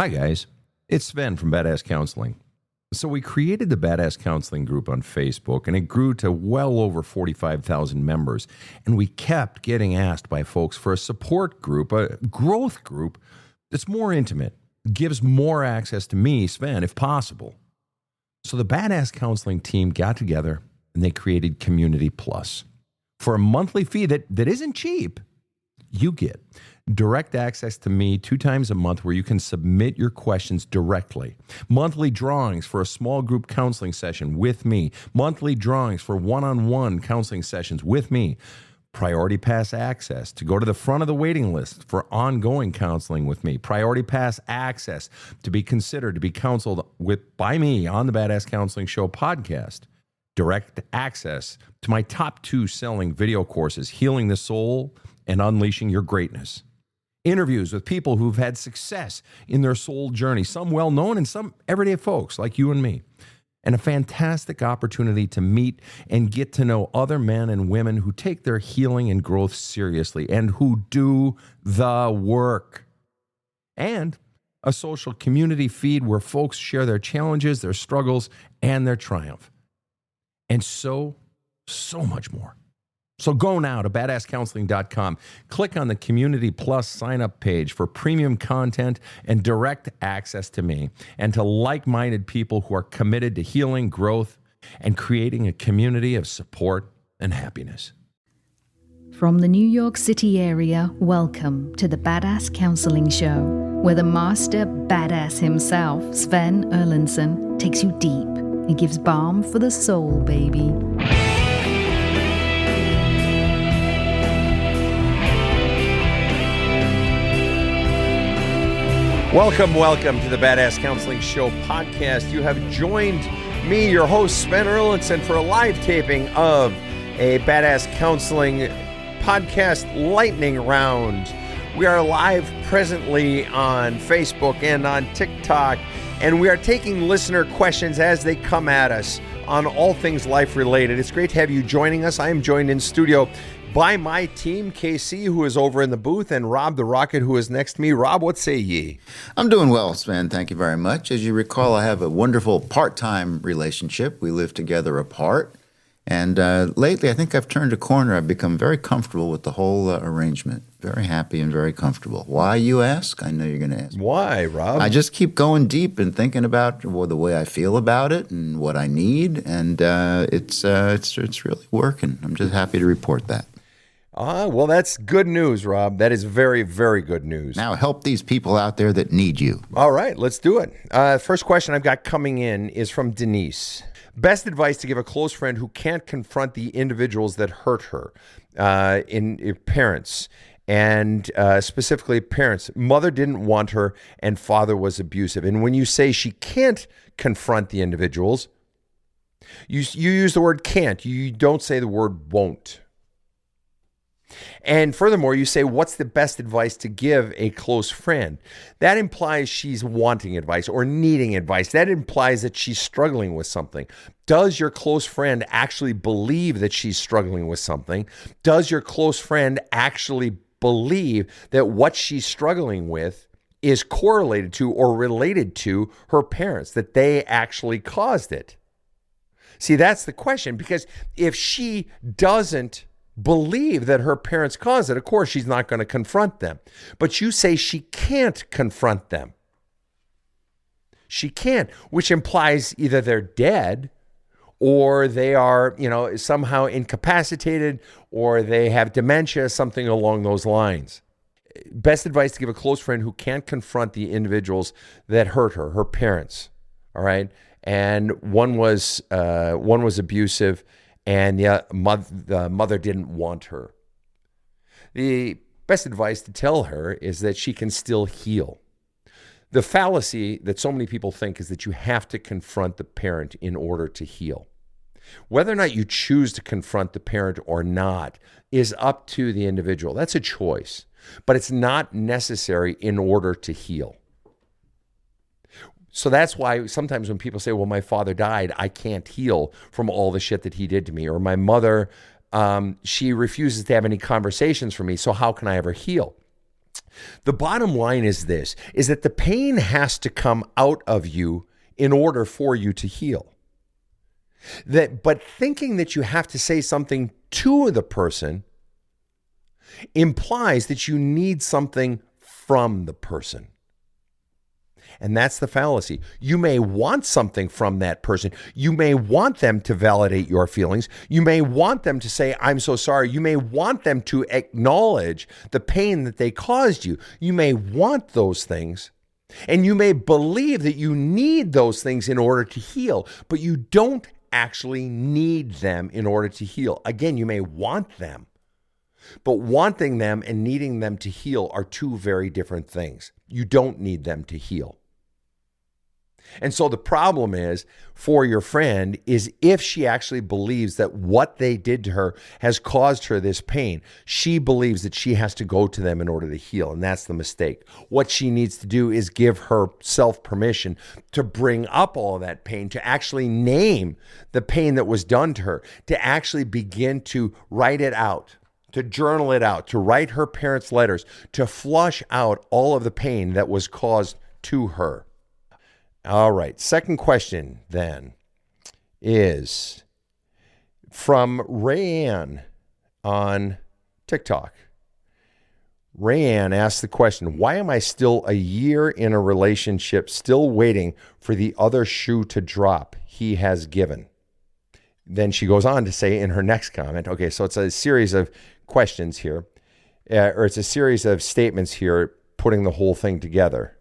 Hi, guys. It's Sven from Badass Counseling. So we created the Badass Counseling group on Facebook, and it grew to well over 45,000 members. And we kept getting asked by folks for a support group, a growth group that's more intimate, gives more access to me, Sven, if possible. So the Badass Counseling team got together, and they created Community Plus. For a monthly fee that isn't cheap, you get direct access to me 2 times a month where you can submit your questions directly. Monthly drawings for a small group counseling session with me. Monthly drawings for one-on-one counseling sessions with me. Priority Pass access to go to the front of the waiting list for ongoing counseling with me. Priority Pass access to be considered to be counseled by me on the Badass Counseling Show podcast. Direct access to my top 2 selling video courses, Healing the Soul and Unleashing Your Greatness. Interviews with people who've had success in their soul journey, some well-known and some everyday folks like you and me. And a fantastic opportunity to meet and get to know other men and women who take their healing and growth seriously and who do the work. And a social community feed where folks share their challenges, their struggles, and their triumph. And so much more. So go now to badasscounseling.com. Click on the Community Plus sign-up page for premium content and direct access to me and to like-minded people who are committed to healing, growth, and creating a community of support and happiness. From the New York City area, welcome to the Badass Counseling Show, where the master badass himself, Sven Erlandson, takes you deep and gives balm for the soul, baby. Welcome to the Badass Counseling Show podcast. You have joined me, your host, Sven Erlandson, for a live taping of a Badass Counseling podcast lightning round. We are live presently on Facebook and on TikTok, and we are taking listener questions as they come at us on all things life-related. It's great to have you joining us. I am joined in studio by my team, KC, who is over in the booth, and Rob the Rocket, who is next to me. Rob, what say ye? I'm doing well, Sven. Thank you very much. As you recall, I have a wonderful part-time relationship. We live together apart. And lately, I think I've turned a corner. I've become very comfortable with the whole arrangement. Very happy and very comfortable. Why, you ask? I know you're going to ask. Why, Rob? I just keep going deep and thinking about the way I feel about it and what I need. And it's really working. I'm just happy to report that. Well, that's good news, Rob. That is very, very good news. Now help these people out there that need you. All right, let's do it. First question I've got coming in is from Denise. Best advice to give a close friend who can't confront the individuals that hurt her, in parents, and specifically parents. Mother didn't want her, and father was abusive. And when you say she can't confront the individuals, you use the word can't. You don't say the word won't. And furthermore, you say, what's the best advice to give a close friend? That implies she's wanting advice or needing advice. That implies that she's struggling with something. Does your close friend actually believe that she's struggling with something? Does your close friend actually believe that what she's struggling with is correlated to or related to her parents, that they actually caused it? See, that's the question, because if she doesn't believe that her parents caused it, of course, she's not going to confront them. But you say she can't confront them. She can't, which implies either they're dead or they are, somehow incapacitated, or they have dementia, something along those lines. Best advice to give a close friend who can't confront the individuals that hurt her, her parents. All right. And one was abusive, and the mother didn't want her. The best advice to tell her is that she can still heal. The fallacy that so many people think is that you have to confront the parent in order to heal. Whether or not you choose to confront the parent or not is up to the individual. That's a choice, but it's not necessary in order to heal. So that's why sometimes when people say, well, my father died, I can't heal from all the shit that he did to me. Or my mother, she refuses to have any conversations for me, so how can I ever heal? The bottom line is this, is that the pain has to come out of you in order for you to heal. But thinking that you have to say something to the person implies that you need something from the person. And that's the fallacy. You may want something from that person. You may want them to validate your feelings. You may want them to say, I'm so sorry. You may want them to acknowledge the pain that they caused you. You may want those things. And you may believe that you need those things in order to heal, but you don't actually need them in order to heal. Again, you may want them, but wanting them and needing them to heal are two very different things. You don't need them to heal. And so the problem is for your friend is if she actually believes that what they did to her has caused her this pain, she believes that she has to go to them in order to heal. And that's the mistake. What she needs to do is give herself permission to bring up all of that pain, to actually name the pain that was done to her, to actually begin to write it out, to journal it out, to write her parents' letters, to flush out all of the pain that was caused to her. All right. Second question then is from Rayanne on TikTok. Rayanne asked the question, why am I still a year in a relationship, still waiting for the other shoe to drop he has given? Then she goes on to say in her next comment, okay, so it's a series of questions here, or it's a series of statements here, putting the whole thing together.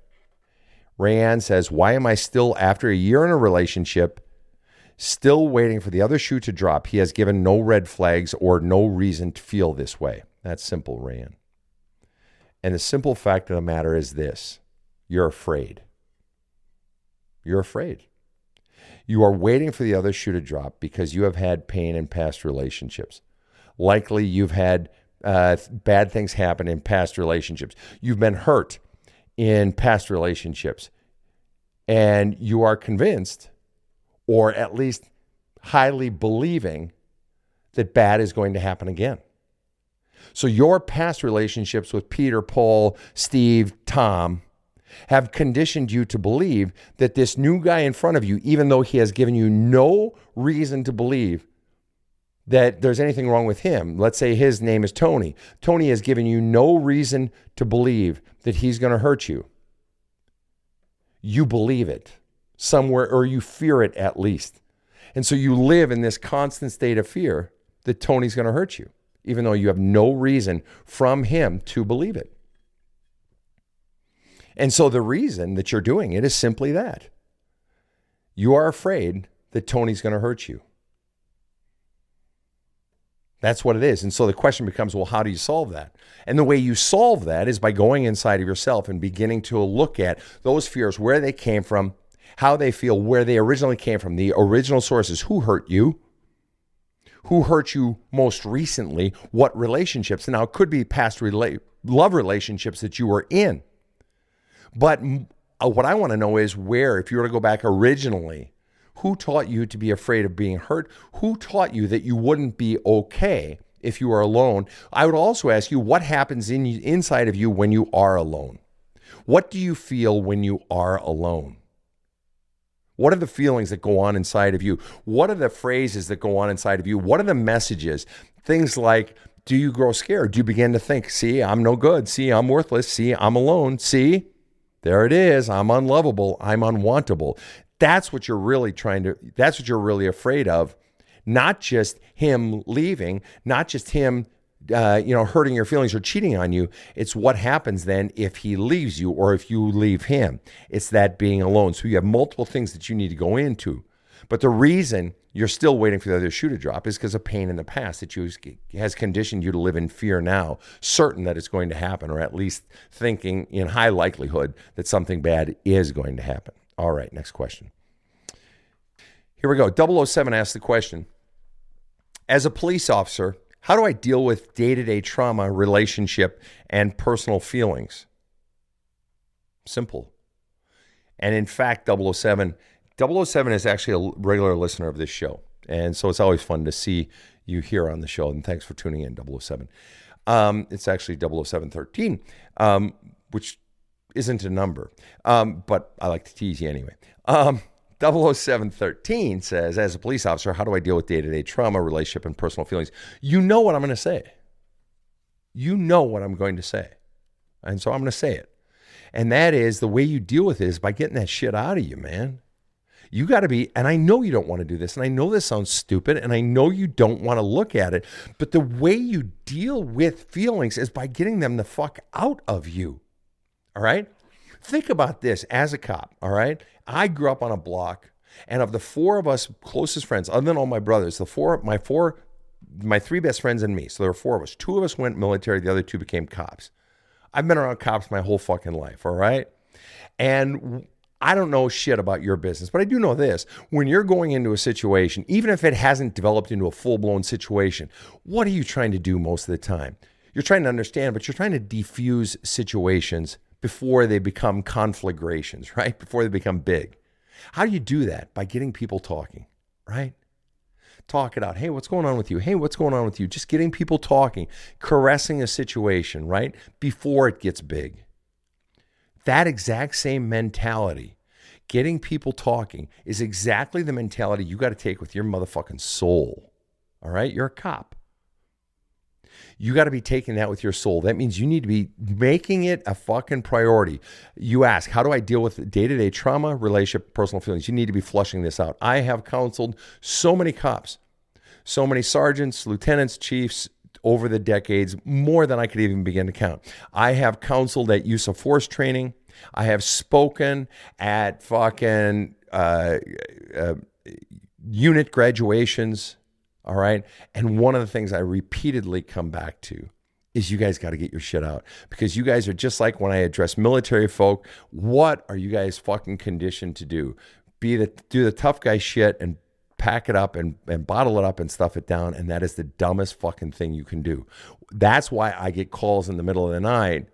Rayanne says, why am I still, after a year in a relationship, still waiting for the other shoe to drop? He has given no red flags or no reason to feel this way. That's simple, Rayanne. And the simple fact of the matter is this: you're afraid. You're afraid. You are waiting for the other shoe to drop because you have had pain in past relationships. Likely you've had bad things happen in past relationships. You've been hurt in past relationships, and you are convinced, or at least highly believing, that bad is going to happen again. So your past relationships with Peter, Paul, Steve, Tom have conditioned you to believe that this new guy in front of you, even though he has given you no reason to believe that there's anything wrong with him. Let's say his name is Tony. Tony has given you no reason to believe that he's going to hurt you. You believe it somewhere, or you fear it at least. And so you live in this constant state of fear that Tony's going to hurt you, even though you have no reason from him to believe it. And so the reason that you're doing it is simply that. You are afraid that Tony's going to hurt you. That's what it is. And so the question becomes, well, how do you solve that? And the way you solve that is by going inside of yourself and beginning to look at those fears, where they came from, how they feel, where they originally came from, the original sources. Who hurt you? Who hurt you most recently? What relationships? Now, it could be past love relationships that you were in. But what I want to know is where, if you were to go back originally, who taught you to be afraid of being hurt? Who taught you that you wouldn't be okay if you were alone? I would also ask you, what happens inside of you when you are alone? What do you feel when you are alone? What are the feelings that go on inside of you? What are the phrases that go on inside of you? What are the messages? Things like, do you grow scared? Do you begin to think, see, I'm no good. See, I'm worthless. See, I'm alone. See, there it is. I'm unlovable. I'm unwantable. That's what you're really that's what you're really afraid of. Not just him leaving, not just him, hurting your feelings or cheating on you. It's what happens then if he leaves you or if you leave him. It's that being alone. So you have multiple things that you need to go into. But the reason you're still waiting for the other shoe to drop is because of pain in the past that has conditioned you to live in fear now, certain that it's going to happen, or at least thinking in high likelihood that something bad is going to happen. All right, next question. Here we go. 007 asked the question, as a police officer, how do I deal with day-to-day trauma, relationship, and personal feelings? Simple. And in fact, 007 is actually a regular listener of this show. And so it's always fun to see you here on the show. And thanks for tuning in, 007. It's actually 00713, which isn't a number, but I like to tease you anyway. 00713 says, as a police officer, how do I deal with day-to-day trauma, relationship, and personal feelings? You know what I'm going to say. You know what I'm going to say. And so I'm going to say it. And that is, the way you deal with it is by getting that shit out of you, man. You got to be, and I know you don't want to do this, and I know this sounds stupid, and I know you don't want to look at it, but the way you deal with feelings is by getting them the fuck out of you. All right? Think about this as a cop, all right? I grew up on a block, and of the four of us closest friends, other than all my brothers, my three best friends and me, so there were four of us. Two of us went military, the other two became cops. I've been around cops my whole fucking life, all right? And I don't know shit about your business, but I do know this. When you're going into a situation, even if it hasn't developed into a full-blown situation, what are you trying to do most of the time? You're trying to understand, but you're trying to defuse situations before they become conflagrations, right? Before they become big. How do you do that? By getting people talking, right? Talk it out. Hey, what's going on with you? Hey, what's going on with you? Just getting people talking, caressing a situation, right? Before it gets big. That exact same mentality, getting people talking, is exactly the mentality you got to take with your motherfucking soul. All right? You're a cop. You got to be taking that with your soul. That means you need to be making it a fucking priority. You ask, how do I deal with day-to-day trauma, relationship, personal feelings? You need to be flushing this out. I have counseled so many cops, so many sergeants, lieutenants, chiefs over the decades, more than I could even begin to count. I have counseled at use of force training. I have spoken at fucking unit graduations. All right. And one of the things I repeatedly come back to is you guys got to get your shit out, because you guys are just like when I address military folk. What are you guys fucking conditioned to do? Do the tough guy shit and pack it up and bottle it up and stuff it down. And that is the dumbest fucking thing you can do. That's why I get calls in the middle of the night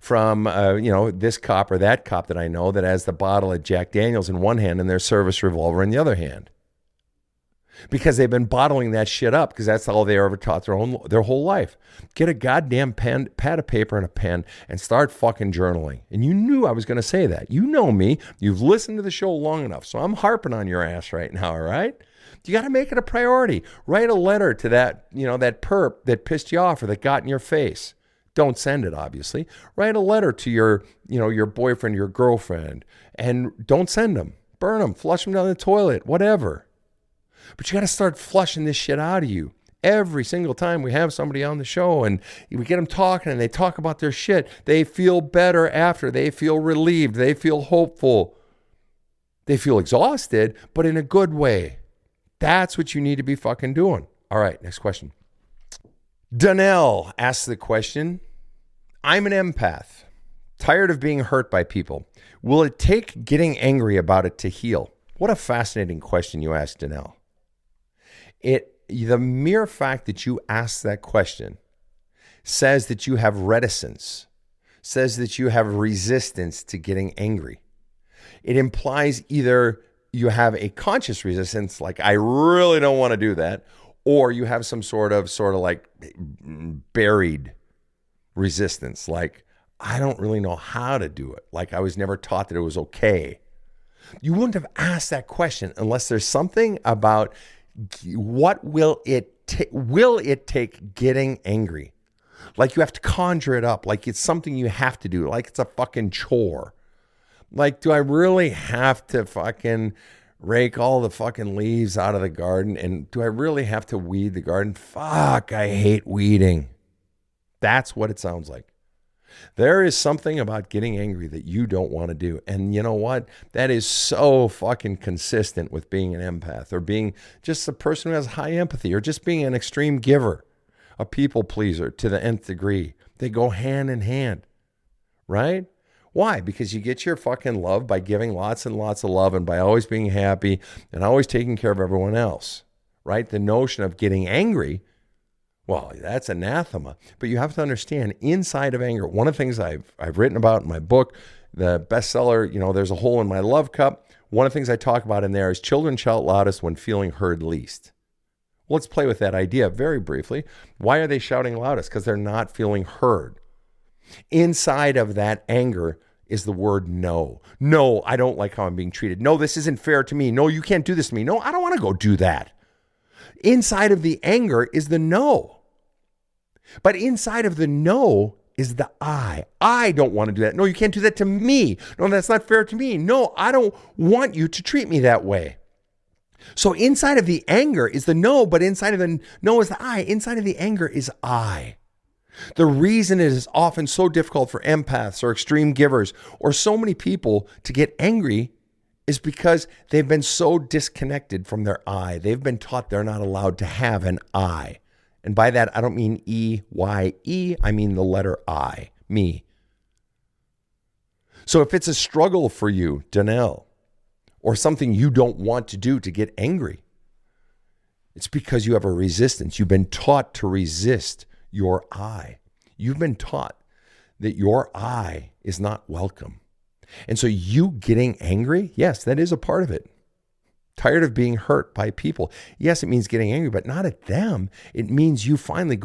from, this cop or that cop that I know that has the bottle of Jack Daniels in one hand and their service revolver in the other hand. Because they've been bottling that shit up, because that's all they ever taught their whole life. Get a goddamn pad of paper and a pen and start fucking journaling. And you knew I was going to say that. You know me. You've listened to the show long enough, so I'm harping on your ass right now, all right? You got to make it a priority. Write a letter to that, that perp that pissed you off or that got in your face. Don't send it, obviously. Write a letter to your boyfriend, your girlfriend, and don't send them. Burn them, flush them down the toilet, whatever. But you got to start flushing this shit out of you. Every single time we have somebody on the show and we get them talking and they talk about their shit, they feel better after. They feel relieved. They feel hopeful. They feel exhausted, but in a good way. That's what you need to be fucking doing. All right, next question. Donnell asks the question, I'm an empath, tired of being hurt by people. Will it take getting angry about it to heal? What a fascinating question you asked, Donnell. The mere fact that you ask that question says that you have reticence, says that you have resistance to getting angry. It implies either you have a conscious resistance, like I really don't want to do that, or you have some sort of like buried resistance, like I don't really know how to do it, like I was never taught that it was okay. You wouldn't have asked that question unless there's something about what will it take getting angry? Like you have to conjure it up, like it's something you have to do, like it's a fucking chore. Like, do I really have to fucking rake all the fucking leaves out of the garden? And do I really have to weed the garden? Fuck, I hate weeding. That's what it sounds like. There is something about getting angry that you don't want to do. And you know what? That is so fucking consistent with being an empath or being just a person who has high empathy or just being an extreme giver, a people pleaser to the nth degree. They go hand in hand, right? Why? Because you get your fucking love by giving lots and lots of love and by always being happy and always taking care of everyone else, right? The notion of getting angry, well, that's anathema. But you have to understand, inside of anger, one of the things I've written about in my book, the bestseller, There's a Hole in My Love Cup. One of the things I talk about in there is children shout loudest when feeling heard least. Let's play with that idea very briefly. Why are they shouting loudest? Because they're not feeling heard. Inside of that anger is the word no. No, I don't like how I'm being treated. No, this isn't fair to me. No, you can't do this to me. No, I don't want to go do that. Inside of the anger is the no. But inside of the no is the I. I don't want to do that. No, you can't do that to me. No, that's not fair to me. No, I don't want you to treat me that way. So inside of the anger is the no, but inside of the no is the I. Inside of the anger is I. The reason it is often so difficult for empaths or extreme givers or so many people to get angry is because they've been so disconnected from their I. They've been taught they're not allowed to have an I. And by that, I don't mean E-Y-E. I mean the letter I, me. So if it's a struggle for you, Danelle, or something you don't want to do to get angry, it's because you have a resistance. You've been taught to resist your I. You've been taught that your I is not welcome. And so you getting angry, yes, that is a part of it. Tired of being hurt by people. Yes, it means getting angry, but not at them. It means you finally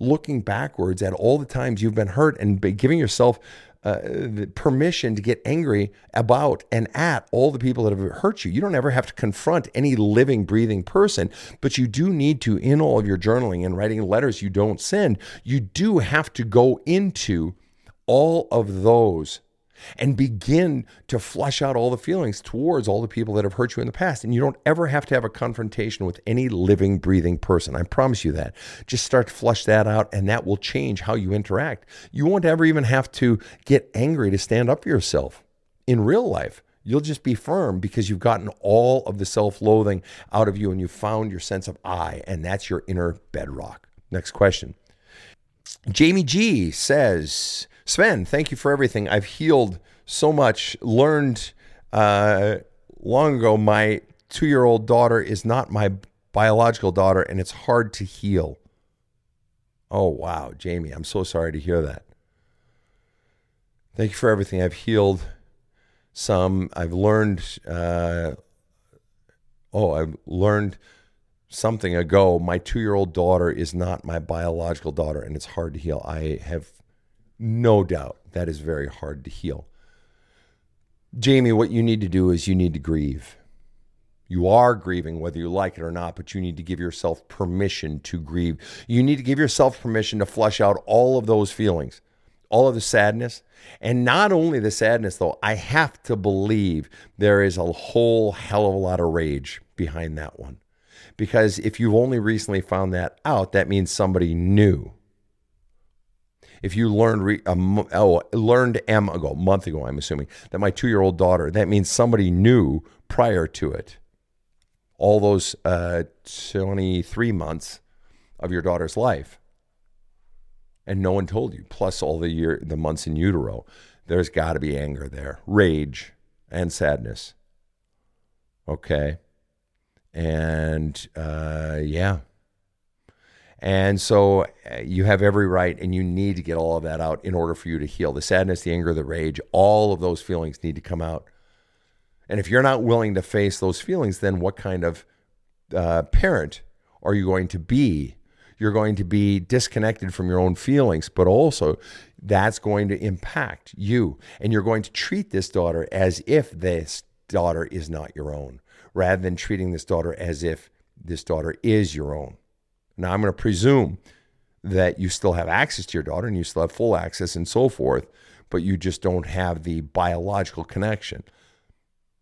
looking backwards at all the times you've been hurt and giving yourself the permission to get angry about and at all the people that have hurt you. You don't ever have to confront any living, breathing person, but you do need to, in all of your journaling and writing letters you don't send, you do have to go into all of those and begin to flush out all the feelings towards all the people that have hurt you in the past. And you don't ever have to have a confrontation with any living, breathing person. I promise you that. Just start to flush that out, and that will change how you interact. You won't ever even have to get angry to stand up for yourself in real life. You'll just be firm because you've gotten all of the self-loathing out of you and you found your sense of I, and that's your inner bedrock. Next question. Jamie G says, Sven, thank you for everything. I've healed so much, learned long ago my 2-year-old daughter is not my biological daughter, and it's hard to heal. Oh, wow, Jamie, I'm so sorry to hear that. Thank you for everything. I've healed some. I've learned something ago. My 2-year-old daughter is not my biological daughter, and it's hard to heal. I have no doubt that is very hard to heal. Jamie, what you need to do is you need to grieve. You are grieving whether you like it or not, but you need to give yourself permission to grieve. You need to give yourself permission to flush out all of those feelings, all of the sadness. And not only the sadness, though, I have to believe there is a whole hell of a lot of rage behind that one. Because if you've only recently found that out, that means somebody knew. If you learned a month ago, I'm assuming, that my 2-year-old daughter, that means somebody knew prior to it. All those 23 months of your daughter's life. And no one told you, plus all the months in utero. There's got to be anger there, rage and sadness. Okay? And yeah. And so you have every right, and you need to get all of that out in order for you to heal. The sadness, the anger, the rage, all of those feelings need to come out. And if you're not willing to face those feelings, then what kind of parent are you going to be? You're going to be disconnected from your own feelings, but also that's going to impact you. And you're going to treat this daughter as if this daughter is not your own, rather than treating this daughter as if this daughter is your own. Now, I'm going to presume that you still have access to your daughter and you still have full access and so forth, but you just don't have the biological connection.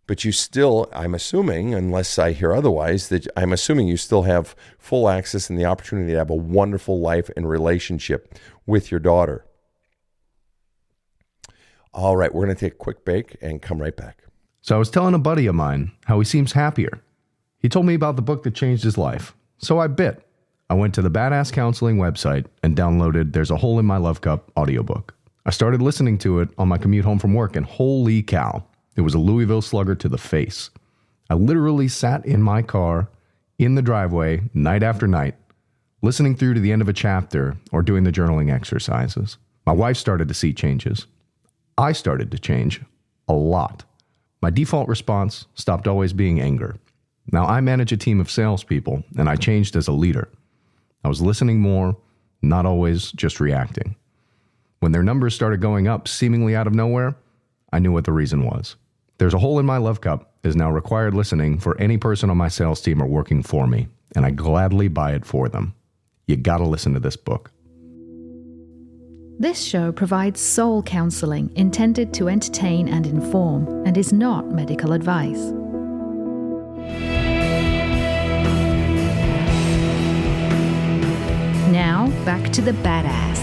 But you still, I'm assuming, unless I hear otherwise, that I'm assuming you still have full access and the opportunity to have a wonderful life and relationship with your daughter. All right, we're going to take a quick break and come right back. So I was telling a buddy of mine how he seems happier. He told me about the book that changed his life. So I bit. I went to the Badass Counseling website and downloaded There's a Hole in My Love Cup audiobook. I started listening to it on my commute home from work, and holy cow, it was a Louisville Slugger to the face. I literally sat in my car in the driveway night after night, listening through to the end of a chapter or doing the journaling exercises. My wife started to see changes. I started to change a lot. My default response stopped always being anger. Now, I manage a team of salespeople, and I changed as a leader. I was listening more, not always just reacting. When their numbers started going up seemingly out of nowhere, I knew what the reason was. There's a Hole in My Love Cup is now required listening for any person on my sales team or working for me, and I gladly buy it for them. You gotta listen to this book. This show provides soul counseling intended to entertain and inform and is not medical advice. Now, back to the badass.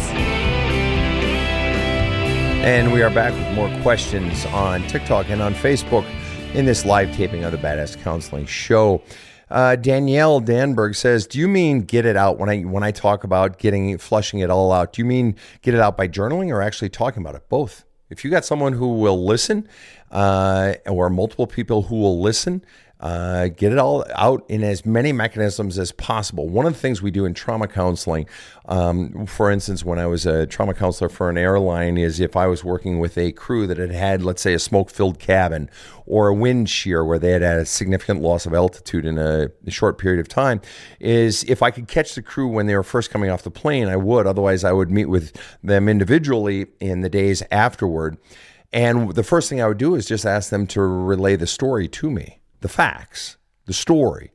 And we are back with more questions on TikTok and on Facebook in this live taping of the Badass Counseling Show. Danielle Danberg says, do you mean get it out? When I talk about flushing it all out, do you mean get it out by journaling or actually talking about it? Both. If you got someone who will listen, or multiple people who will listen, get it all out in as many mechanisms as possible. One of the things we do in trauma counseling, for instance, when I was a trauma counselor for an airline, is if I was working with a crew that had, let's say, a smoke-filled cabin or a wind shear where they had a significant loss of altitude in a short period of time, is if I could catch the crew when they were first coming off the plane, I would. Otherwise, I would meet with them individually in the days afterward. And the first thing I would do is just ask them to relay the story to me. The facts, the story.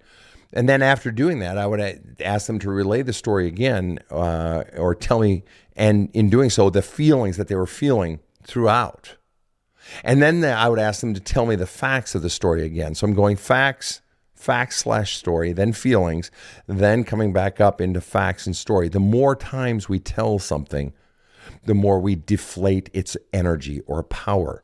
And then after doing that, I would ask them to relay the story again, or tell me, and in doing so, the feelings that they were feeling throughout. And then I would ask them to tell me the facts of the story again. So I'm going facts/story, then feelings, then coming back up into facts and story. The more times we tell something, the more we deflate its energy or power.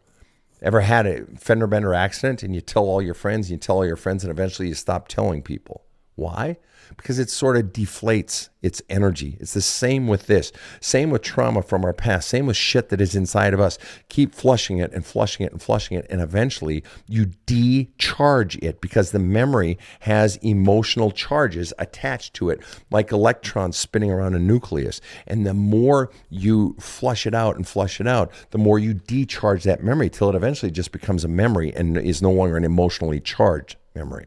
Ever had a fender bender accident and you tell all your friends, and eventually you stop telling people? Why? Because it sort of deflates its energy. It's the same with this. Same with trauma from our past. Same with shit that is inside of us. Keep flushing it and flushing it and flushing it, and eventually you decharge it because the memory has emotional charges attached to it, like electrons spinning around a nucleus. And the more you flush it out, the more you decharge that memory till it eventually just becomes a memory and is no longer an emotionally charged memory.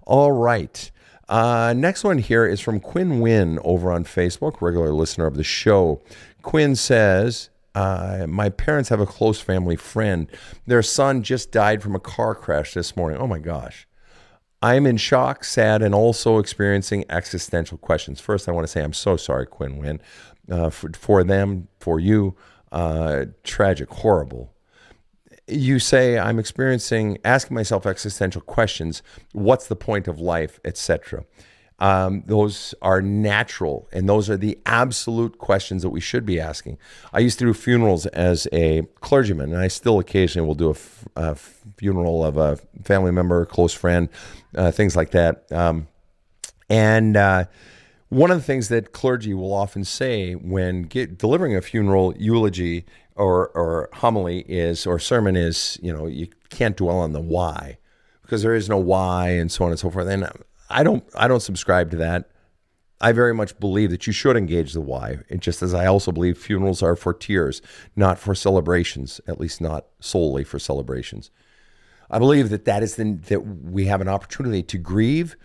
All right. Next one here is from Quinn Wynn over on Facebook, regular listener of the show. Quinn says, my parents have a close family friend. Their son just died from a car crash this morning. Oh my gosh. I'm in shock, sad, and also experiencing existential questions. First, I want to say I'm so sorry, Quinn Wynn, for them, for you. Tragic, horrible. You say, I'm asking myself existential questions. What's the point of life, etc.? Those are natural, and those are the absolute questions that we should be asking. I used to do funerals as a clergyman, and I still occasionally will do a funeral of a family member, a close friend, things like that. One of the things that clergy will often say when delivering a funeral eulogy or homily or sermon is, you can't dwell on the why, because there is no why, and so on and so forth. And I don't subscribe to that. I very much believe that you should engage the why, and just as I also believe funerals are for tears, not for celebrations, at least not solely for celebrations. I believe that we have an opportunity to grieve.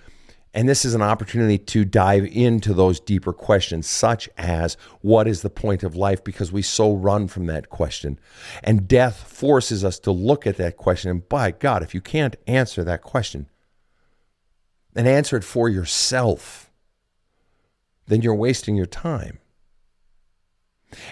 And this is an opportunity to dive into those deeper questions, such as what is the point of life? Because we so run from that question. And death forces us to look at that question. And by God, if you can't answer that question and answer it for yourself, then you're wasting your time.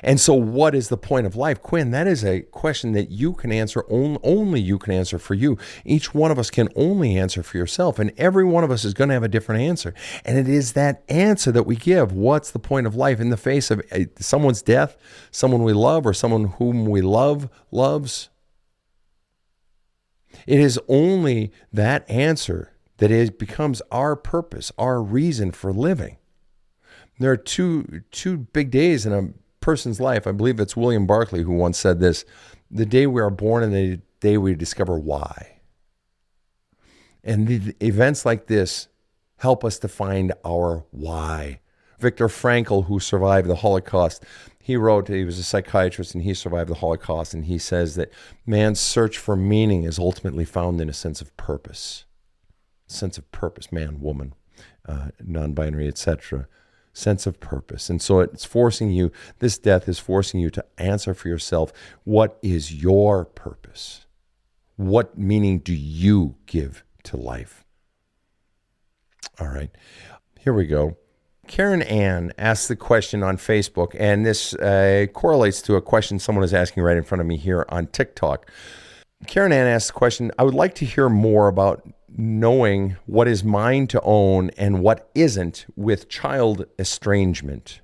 And so what is the point of life? Quinn, that is a question that you can answer, only you can answer for you. Each one of us can only answer for yourself, and every one of us is going to have a different answer. And it is that answer that we give. What's the point of life in the face of someone's death, someone we love, or someone whom we loves? It is only that answer that becomes our purpose, our reason for living. There are two big days in a person's life. I believe it's William Barclay who once said this: the day we are born and the day we discover why. And the events like this help us to find our why. Viktor Frankl, who survived the Holocaust, he was a psychiatrist and he survived the Holocaust, and he says that man's search for meaning is ultimately found in a sense of purpose. sense of purpose, man, woman, non-binary, etc. Sense of purpose. And so it's forcing you, this death is forcing you to answer for yourself, what is your purpose? What meaning do you give to life? All right, here we go. Karen Ann asked the question on Facebook, and this correlates to a question someone is asking right in front of me here on TikTok. Karen Ann asked the question, I would like to hear more about knowing what is mine to own and what isn't with child estrangement.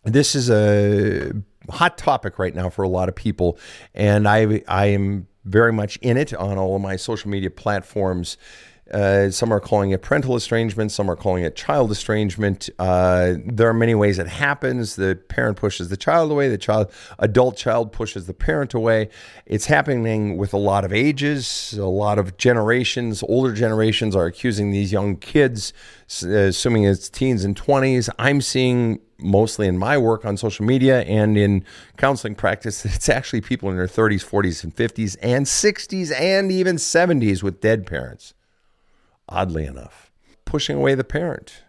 This is a hot topic right now for a lot of people, and I am very much in it on all of my social media platforms. Some are calling it parental estrangement. Some are calling it child estrangement. There are many ways it happens. The parent pushes the child away. The adult child pushes the parent away. It's happening with a lot of ages, a lot of generations. Older generations are accusing these young kids, assuming it's teens and 20s. I'm seeing mostly in my work on social media and in counseling practice, it's actually people in their 30s, 40s, and 50s, and 60s, and even 70s with dead parents. Oddly enough, pushing away the parent.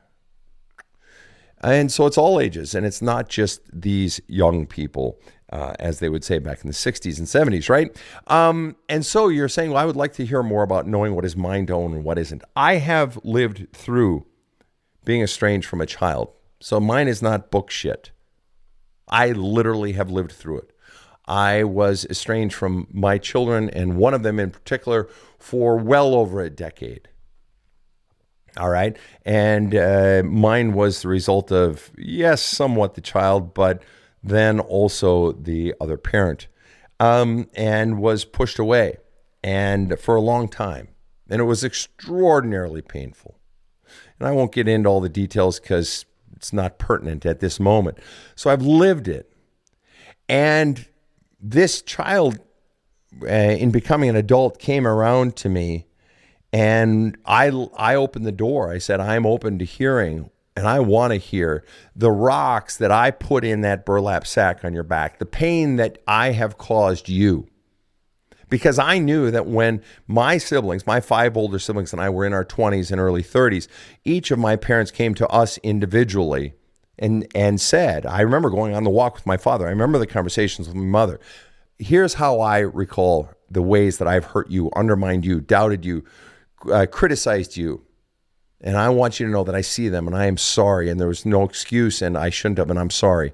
And so it's all ages, and it's not just these young people, as they would say back in the 60s and 70s, right? And so you're saying, well, I would like to hear more about knowing what is mine to own and what isn't. I have lived through being estranged from a child, so mine is not book shit. I literally have lived through it. I was estranged from my children, and one of them in particular, for well over a decade. All right. And mine was the result of, yes, somewhat the child, but then also the other parent, and was pushed away and for a long time. And it was extraordinarily painful. And I won't get into all the details because it's not pertinent at this moment. So I've lived it. And this child, in becoming an adult, came around to me. And I opened the door. I said, I'm open to hearing, and I want to hear the rocks that I put in that burlap sack on your back, the pain that I have caused you. Because I knew that when my siblings, my 5 older siblings and I were in our 20s and early 30s, each of my parents came to us individually and said, I remember going on the walk with my father. I remember the conversations with my mother. Here's how I recall the ways that I've hurt you, undermined you, doubted you, criticized you. And I want you to know that I see them and I am sorry, and there was no excuse and I shouldn't have, and I'm sorry.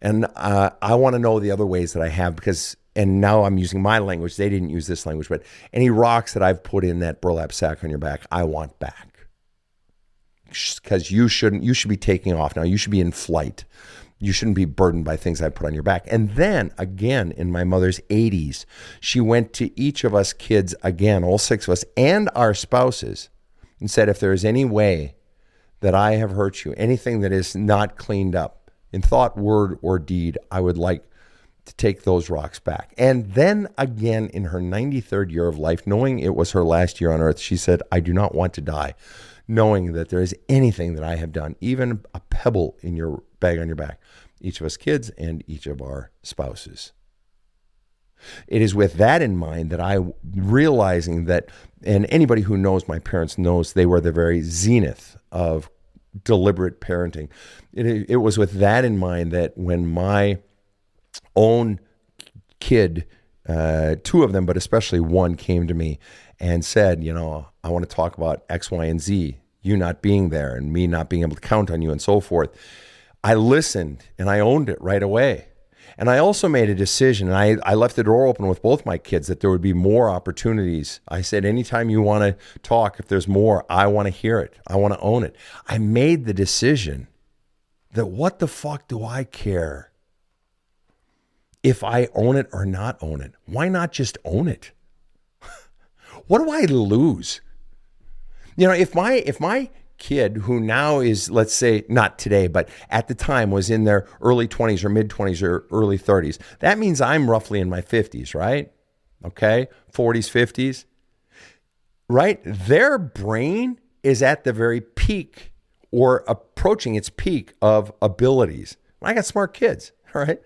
And I want to know the other ways that I have, because, and now I'm using my language. They didn't use this language, but any rocks that I've put in that burlap sack on your back, I want back. Because you should be taking off now. You should be in flight. You shouldn't be burdened by things I put on your back. And then again, in my mother's 80s, she went to each of us kids again, all 6 of us, and our spouses, and said, if there is any way that I have hurt you, anything that is not cleaned up in thought, word, or deed, I would like to take those rocks back. And then again, in her 93rd year of life, knowing it was her last year on earth, she said, I do not want to die, knowing that there is anything that I have done, even a pebble in your bag on your back, each of us kids and each of our spouses. It is with that in mind that I, realizing that, and anybody who knows my parents knows they were the very zenith of deliberate parenting. It was with that in mind that when my own kid, 2 of them, but especially one, came to me and said, I want to talk about X, Y, and Z, you not being there and me not being able to count on you and so forth. I listened and I owned it right away. And I also made a decision, and I left the door open with both my kids that there would be more opportunities. I said, anytime you want to talk, if there's more, I want to hear it. I want to own it. I made the decision that what the fuck do I care if I own it or not own it? Why not just own it? What do I lose? If my kid, who now is, let's say, not today, but at the time was in their early 20s or mid 20s or early 30s, that means I'm roughly in my 50s, right? Okay, 40s, 50s, right? Their brain is at the very peak or approaching its peak of abilities. I got smart kids, all right?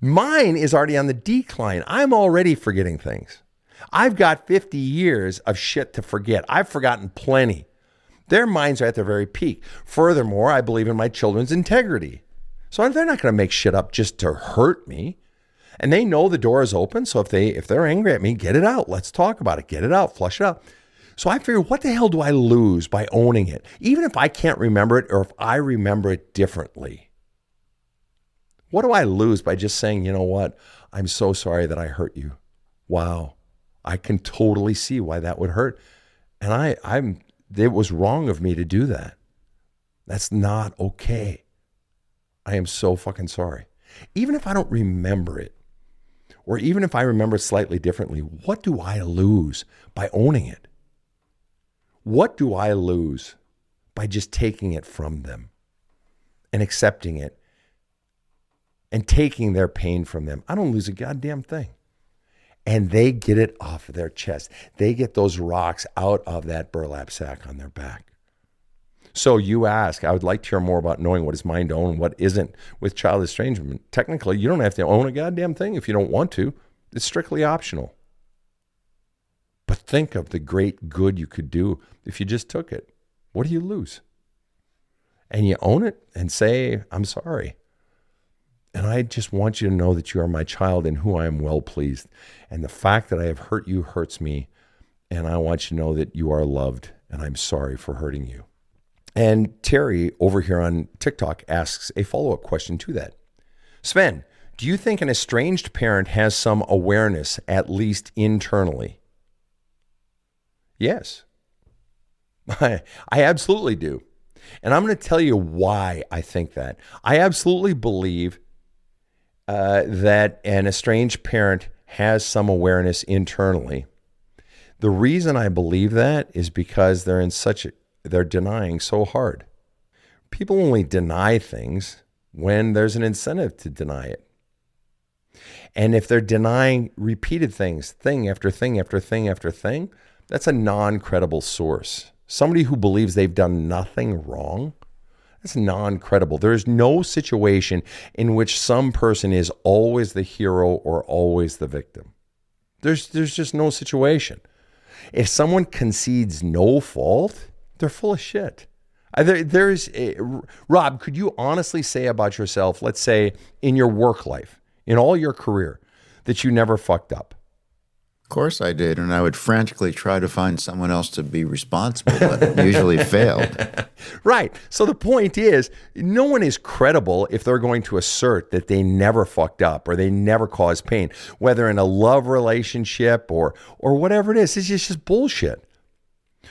Mine is already on the decline. I'm already forgetting things. I've got 50 years of shit to forget. I've forgotten plenty. Their minds are at their very peak. Furthermore, I believe in my children's integrity. So they're not going to make shit up just to hurt me. And they know the door is open. So if they're angry at me, get it out. Let's talk about it. Get it out. Flush it out. So I figured, what the hell do I lose by owning it? Even if I can't remember it, or if I remember it differently. What do I lose by just saying, you know what? I'm so sorry that I hurt you. Wow. I can totally see why that would hurt. And it was wrong of me to do that. That's not okay. I am so fucking sorry. Even if I don't remember it, or even if I remember it slightly differently, what do I lose by owning it? What do I lose by just taking it from them and accepting it and taking their pain from them? I don't lose a goddamn thing. And they get it off of their chest. They get those rocks out of that burlap sack on their back. So you ask, I would like to hear more about knowing what is mine to own and what isn't with child estrangement. Technically, you don't have to own a goddamn thing if you don't want to. It's strictly optional. But think of the great good you could do if you just took it. What do you lose? And you own it and say, I'm sorry. And I just want you to know that you are my child in who I am well pleased. And the fact that I have hurt you hurts me. And I want you to know that you are loved and I'm sorry for hurting you. And Terry over here on TikTok asks a follow-up question to that. Sven, do you think an estranged parent has some awareness, at least internally? Yes, I absolutely do. And I'm going to tell you why I think that. I absolutely believe that an estranged parent has some awareness internally. The reason I believe that is because they're denying so hard. People only deny things when there's an incentive to deny it. And if they're denying repeated things, thing after thing after thing after thing, that's a non-credible source. Somebody who believes they've done nothing wrong, that's non-credible. There's no situation in which some person is always the hero or always the victim. There's just no situation. If someone concedes no fault, they're full of shit. Rob, could you honestly say about yourself, let's say in your work life, in all your career, that you never fucked up? Of course I did, and I would frantically try to find someone else to be responsible, but usually failed. Right. So the point is, no one is credible if they're going to assert that they never fucked up or they never caused pain, whether in a love relationship or whatever it is. It's just bullshit.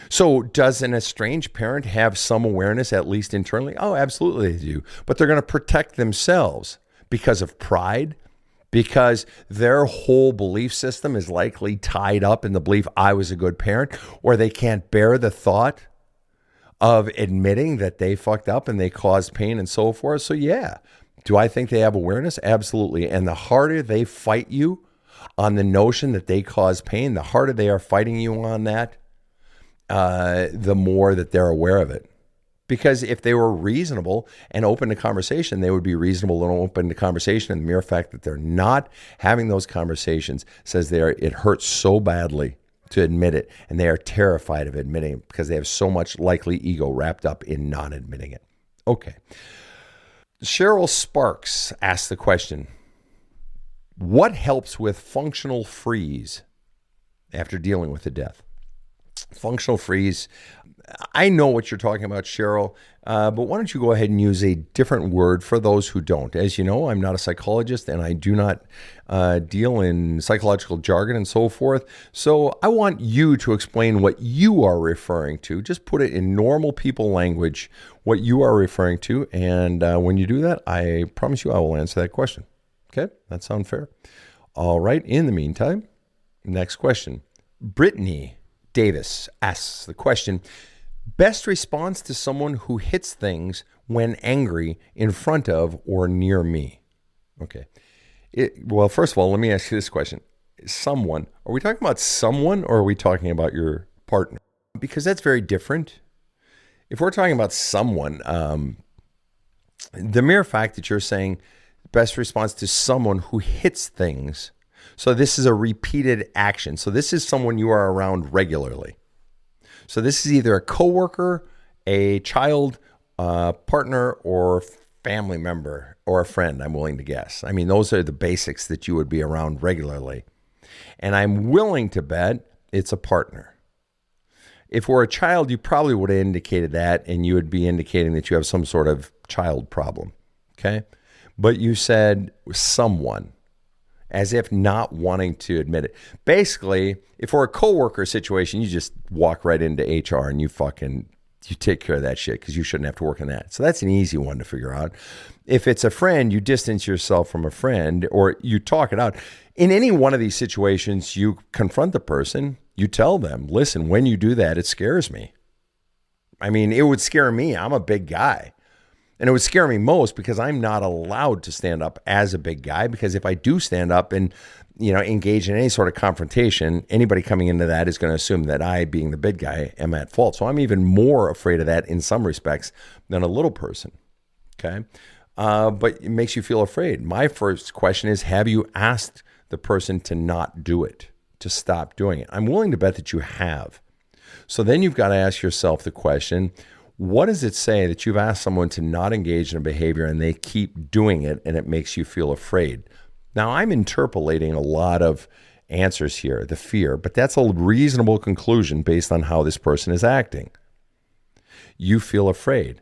So does an estranged parent have some awareness, at least internally? Oh, absolutely they do. But they're going to protect themselves because of pride, because their whole belief system is likely tied up in the belief I was a good parent, or they can't bear the thought of admitting that they fucked up and they caused pain and so forth. So yeah, do I think they have awareness? Absolutely. And the harder they fight you on the notion that they cause pain, the harder they are fighting you on that, the more that they're aware of it. Because if they were reasonable and open to conversation, they would be reasonable and open to conversation. And the mere fact that they're not having those conversations says it hurts so badly to admit it. And they are terrified of admitting it because they have so much likely ego wrapped up in not admitting it. Okay. Cheryl Sparks asked the question, what helps with functional freeze after dealing with a death? Functional freeze. I know what you're talking about, Cheryl, but why don't you go ahead and use a different word for those who don't? As you know, I'm not a psychologist and I do not deal in psychological jargon and so forth. So I want you to explain what you are referring to. Just put it in normal people language, what you are referring to. And when you do that, I promise you I will answer that question. Okay, that sound fair? All right, in the meantime, next question. Brittany Davis asks the question, best response to someone who hits things when angry in front of or near me? Okay. Well, first of all, let me ask you this question. Someone, are we talking about someone or are we talking about your partner? Because that's very different. If we're talking about someone, the mere fact that you're saying best response to someone who hits things, so this is a repeated action. So this is someone you are around regularly. So this is either a coworker, a child, partner, or family member, or a friend, I'm willing to guess. I mean, those are the basics that you would be around regularly. And I'm willing to bet it's a partner. If we're a child, you probably would have indicated that, and you would be indicating that you have some sort of child problem, okay? But you said someone, as if not wanting to admit it. Basically, if we're a coworker situation, you just walk right into HR and you take care of that shit because you shouldn't have to work on that. So that's an easy one to figure out. If it's a friend, you distance yourself from a friend or you talk it out. In any one of these situations, you confront the person, you tell them, listen, when you do that, it scares me. I mean, it would scare me. I'm a big guy. And it would scare me most because I'm not allowed to stand up as a big guy, because if I do stand up and, engage in any sort of confrontation, anybody coming into that is going to assume that I, being the big guy, am at fault. So I'm even more afraid of that in some respects than a little person. Okay. But it makes you feel afraid. My first question is, have you asked the person to not do it, to stop doing it? I'm willing to bet that you have. So then you've got to ask yourself the question, what does it say that you've asked someone to not engage in a behavior and they keep doing it and it makes you feel afraid? Now, I'm interpolating a lot of answers here, the fear, but that's a reasonable conclusion based on how this person is acting. You feel afraid.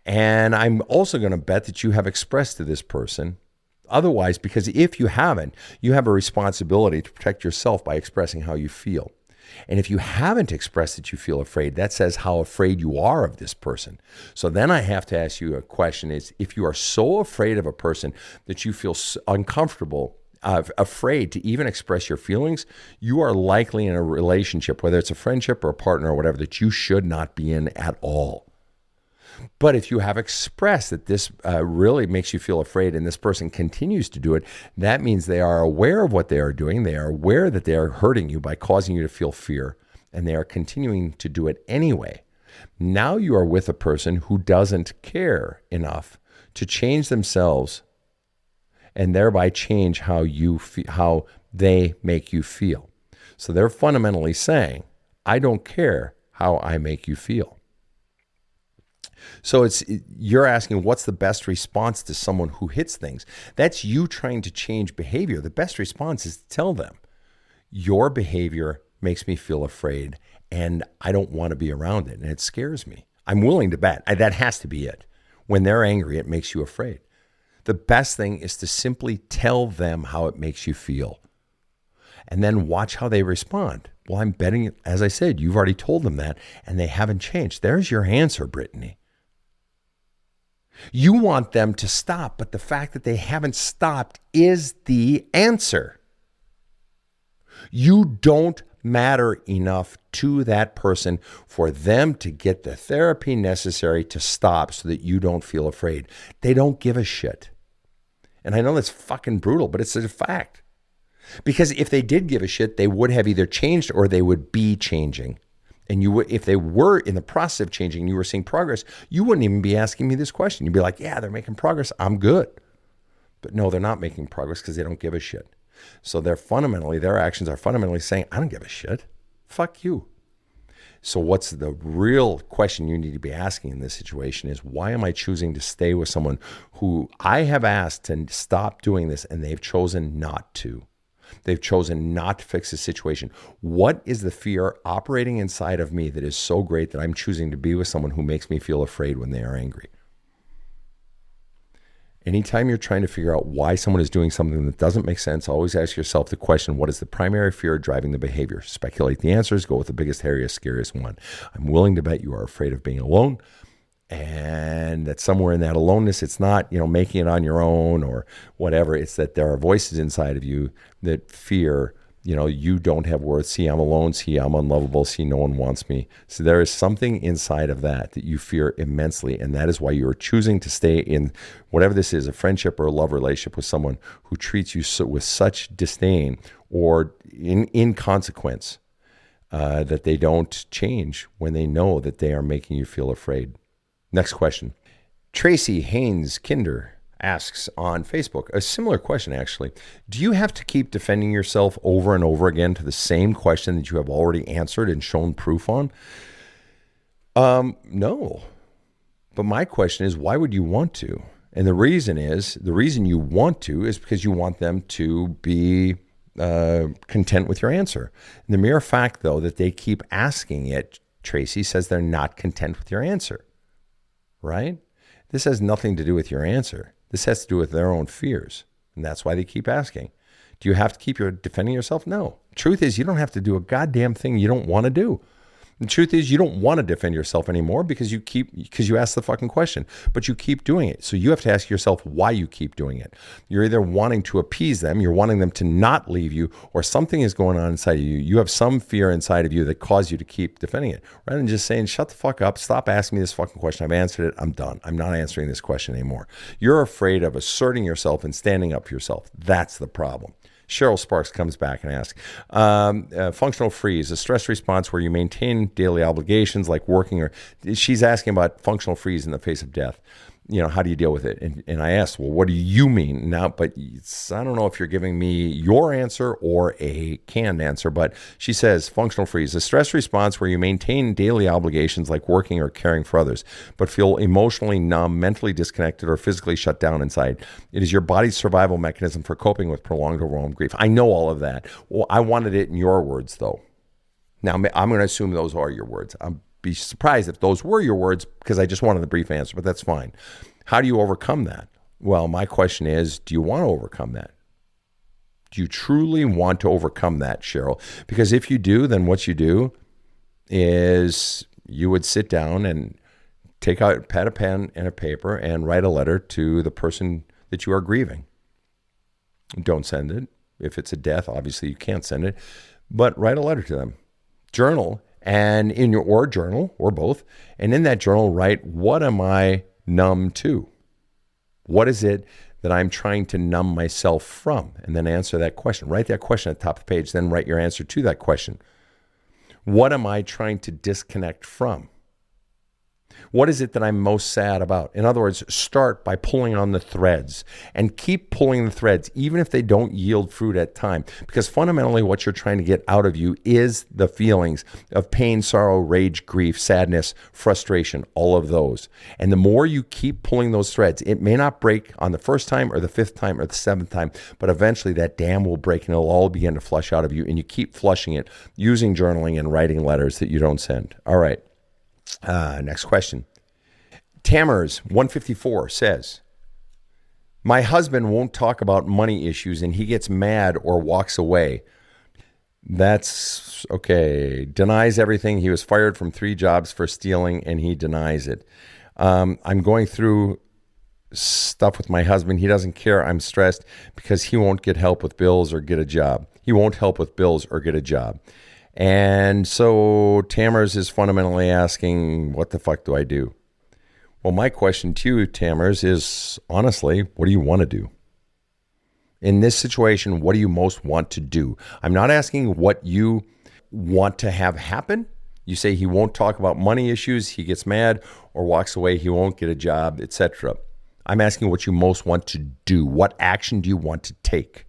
And I'm also going to bet that you have expressed to this person. Otherwise, because if you haven't, you have a responsibility to protect yourself by expressing how you feel. And if you haven't expressed that you feel afraid, that says how afraid you are of this person. So then I have to ask you a question is, if you are so afraid of a person that you feel uncomfortable, afraid to even express your feelings, you are likely in a relationship, whether it's a friendship or a partner or whatever, that you should not be in at all. But if you have expressed that this really makes you feel afraid and this person continues to do it, that means they are aware of what they are doing. They are aware that they are hurting you by causing you to feel fear, and they are continuing to do it anyway. Now you are with a person who doesn't care enough to change themselves and thereby change how they make you feel. So they're fundamentally saying, I don't care how I make you feel. So you're asking, what's the best response to someone who hits things? That's you trying to change behavior. The best response is to tell them, your behavior makes me feel afraid and I don't want to be around it and it scares me. I'm willing to bet that has to be it. When they're angry, it makes you afraid. The best thing is to simply tell them how it makes you feel and then watch how they respond. Well, I'm betting, as I said, you've already told them that and they haven't changed. There's your answer, Brittany. You want them to stop, but the fact that they haven't stopped is the answer. You don't matter enough to that person for them to get the therapy necessary to stop so that you don't feel afraid. They don't give a shit. And I know that's fucking brutal, but it's a fact. Because if they did give a shit, they would have either changed or they would be changing. And if they were in the process of changing and you were seeing progress, you wouldn't even be asking me this question. You'd be like, yeah, they're making progress. I'm good. But no, they're not making progress because they don't give a shit. So their actions are fundamentally saying, I don't give a shit. Fuck you. So what's the real question you need to be asking in this situation is, why am I choosing to stay with someone who I have asked to stop doing this and they've chosen not to? They've chosen not to fix the situation. What is the fear operating inside of me that is so great that I'm choosing to be with someone who makes me feel afraid when they are angry? Anytime you're trying to figure out why someone is doing something that doesn't make sense, always ask yourself the question, what is the primary fear driving the behavior? Speculate the answers, go with the biggest, hairiest, scariest one. I'm willing to bet you are afraid of being alone, and that somewhere in that aloneness, it's not, making it on your own or whatever. It's that there are voices inside of you that fear, you don't have worth. See, I'm alone. See, I'm unlovable. See, no one wants me. So there is something inside of that you fear immensely. And that is why you're choosing to stay in whatever this is, a friendship or a love relationship with someone who treats you with such disdain or in consequence that they don't change when they know that they are making you feel afraid. Next question. Tracy Haynes Kinder asks on Facebook a similar question, actually. Do you have to keep defending yourself over and over again to the same question that you have already answered and shown proof on? No. But my question is, why would you want to? And the reason you want to is because you want them to be content with your answer. And the mere fact, though, that they keep asking it, Tracy, says they're not content with your answer, right? This has nothing to do with your answer. This has to do with their own fears. And that's why they keep asking. Do you have to keep defending yourself? No. Truth is, you don't have to do a goddamn thing you don't want to do. The truth is, you don't want to defend yourself anymore because you asked the fucking question, but you keep doing it. So you have to ask yourself why you keep doing it. You're either wanting to appease them, you're wanting them to not leave you, or something is going on inside of you. You have some fear inside of you that caused you to keep defending it. Rather than just saying, shut the fuck up, stop asking me this fucking question. I've answered it. I'm done. I'm not answering this question anymore. You're afraid of asserting yourself and standing up for yourself. That's the problem. Cheryl Sparks comes back and asks, functional freeze, a stress response where you maintain daily obligations like working, or she's asking about functional freeze in the face of death. You know, how do you deal with it? And I asked, well, what do you mean now? But I don't know if you're giving me your answer or a canned answer, but she says functional freeze, a stress response where you maintain daily obligations like working or caring for others, but feel emotionally numb, mentally disconnected, or physically shut down inside. It is your body's survival mechanism for coping with prolonged overwhelmed grief. I know all of that. Well, I wanted it in your words, though. Now, I'm going to assume those are your words. Be surprised if those were your words because I just wanted the brief answer, but that's fine. How do you overcome that? Well, my question is, do you want to overcome that? Do you truly want to overcome that, Cheryl? Because if you do, then what you do is you would sit down and take out a pen and a paper and write a letter to the person that you are grieving. Don't send it. If it's a death, obviously you can't send it, but write a letter to them. Journal. And in your journal, or both, and in that journal, write, what am I numb to? What is it that I'm trying to numb myself from? And then answer that question. Write that question at the top of the page, then write your answer to that question. What am I trying to disconnect from? What is it that I'm most sad about? In other words, start by pulling on the threads and keep pulling the threads, even if they don't yield fruit at time. Because fundamentally, what you're trying to get out of you is the feelings of pain, sorrow, rage, grief, sadness, frustration, all of those. And the more you keep pulling those threads, it may not break on the first time or the fifth time or the seventh time, but eventually that dam will break and it'll all begin to flush out of you. And you keep flushing it using journaling and writing letters that you don't send. All right. Next question. Tamers 154 says, my husband won't talk about money issues and he gets mad or walks away. That's okay. Denies everything. He was fired from 3 jobs for stealing and he denies it. I'm going through stuff with my husband. He doesn't care. I'm stressed because he won't get help with bills or get a job. He won't help with bills or get a job. And so Tamers is fundamentally asking, what the fuck do I do? Well, my question to you, Tamers, is honestly, what do you want to do? In this situation, what do you most want to do? I'm not asking what you want to have happen. You say he won't talk about money issues, he gets mad or walks away, he won't get a job, etc. I'm asking what you most want to do. What action do you want to take?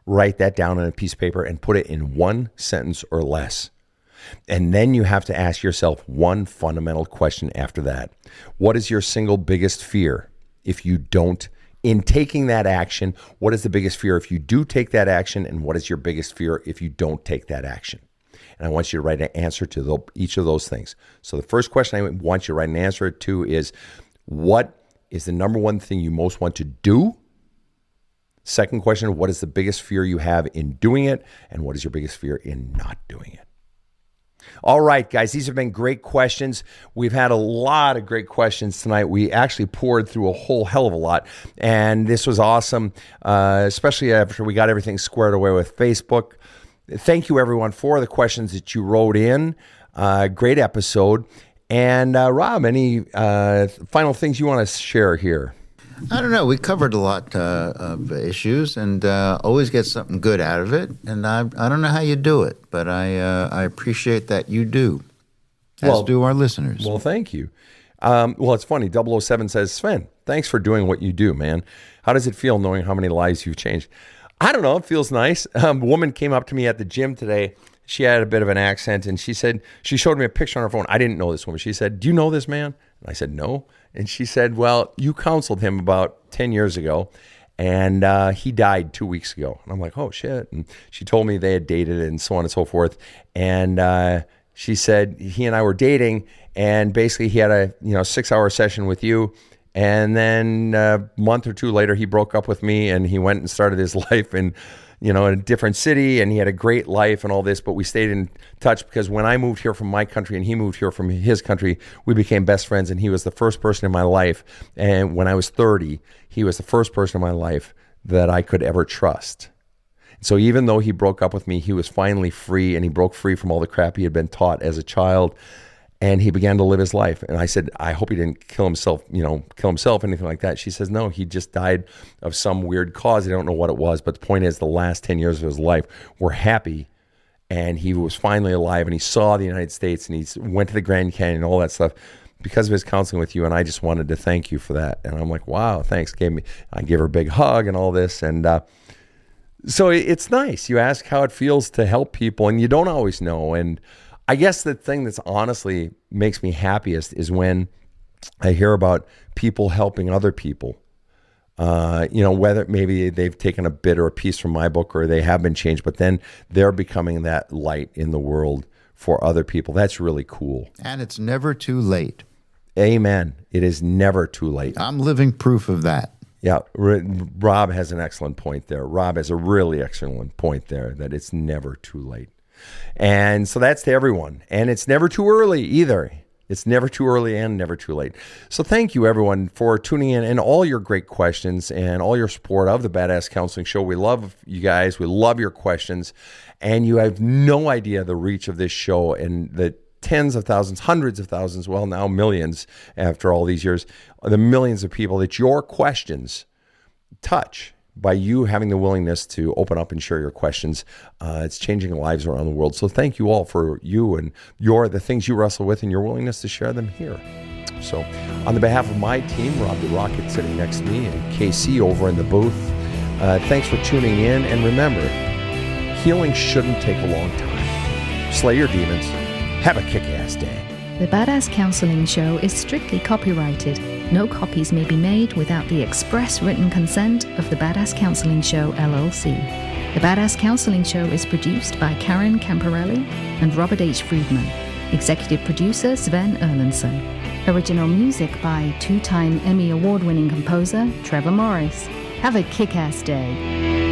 Write that down on a piece of paper and put it in 1 sentence or less. And then you have to ask yourself one fundamental question after that. What is your single biggest fear if you don't? In taking that action, what is the biggest fear if you do take that action? And what is your biggest fear if you don't take that action? And I want you to write an answer to each of those things. So the first question I want you to write an answer to is, what is the number one thing you most want to do? Second question, what is the biggest fear you have in doing it? And what is your biggest fear in not doing it? All right, guys, these have been great questions. We've had a lot of great questions tonight. We actually poured through a whole hell of a lot, and this was awesome, especially after we got everything squared away with Facebook. Thank you, everyone, for the questions that you wrote in. Great episode. And Rob, any final things you want to share here? I don't know. We covered a lot of issues and always get something good out of it. And I don't know how you do it, but I appreciate that you do, as do our listeners. Well, thank you. Well, it's funny. 007 says, Sven, thanks for doing what you do, man. How does it feel knowing how many lives you've changed? I don't know. It feels nice. A woman came up to me at the gym today. she had a bit of an accent, and she said, she showed me a picture on her phone. I didn't know this woman. She said, do you know this man? And I said, no. And she said, well, you counseled him about 10 years ago, and he died 2 weeks ago. And I'm like, oh, shit. And she told me they had dated and so on and so forth. And she said he and I were dating, and basically he had a 6-hour session with you. And then a month or two later, he broke up with me, and he went and started his life in a different city, and he had a great life and all this, but we stayed in touch because when I moved here from my country and he moved here from his country, we became best friends, and he was the first person in my life. And when I was 30, he was the first person in my life that I could ever trust. So even though he broke up with me, he was finally free, and he broke free from all the crap he had been taught as a child. And he began to live his life. And I said, I hope he didn't kill himself, anything like that. She says, no, he just died of some weird cause. I don't know what it was. But the point is, the last 10 years of his life were happy. And he was finally alive, and he saw the United States, and he went to the Grand Canyon and all that stuff because of his counseling with you. And I just wanted to thank you for that. And I'm like, wow, thanks. I gave her a big hug and all this. And so it's nice. You ask how it feels to help people, and you don't always know. And I guess the thing that's honestly makes me happiest is when I hear about people helping other people. Whether maybe they've taken a bit or a piece from my book, or they have been changed, but then they're becoming that light in the world for other people. That's really cool. And it's never too late. Amen. It is never too late. I'm living proof of that. Yeah, Rob has an excellent point there. Rob has a really excellent point there, that it's never too late. And so that's to everyone. And it's never too early either. It's never too early and never too late. So thank you, everyone, for tuning in and all your great questions and all your support of the Badass Counseling Show. We love you guys. We love your questions. And you have no idea the reach of this show and the tens of thousands, hundreds of thousands, well, now millions after all these years, the millions of people that your questions touch. By you having the willingness to open up and share your questions, it's changing lives around the world. So thank you all for you and the things you wrestle with and your willingness to share them here. So on the behalf of my team, Rob the Rocket sitting next to me, and KC over in the booth, thanks for tuning in. And remember, healing shouldn't take a long time. Slay your demons. Have a kick-ass day. The Badass Counseling Show is strictly copyrighted. No copies may be made without the express written consent of the Badass Counseling Show, LLC. The Badass Counseling Show is produced by Karen Camparelli and Robert H. Friedman. Executive producer Sven Erlandson. Original music by 2-time Emmy Award-winning composer Trevor Morris. Have a kick-ass day.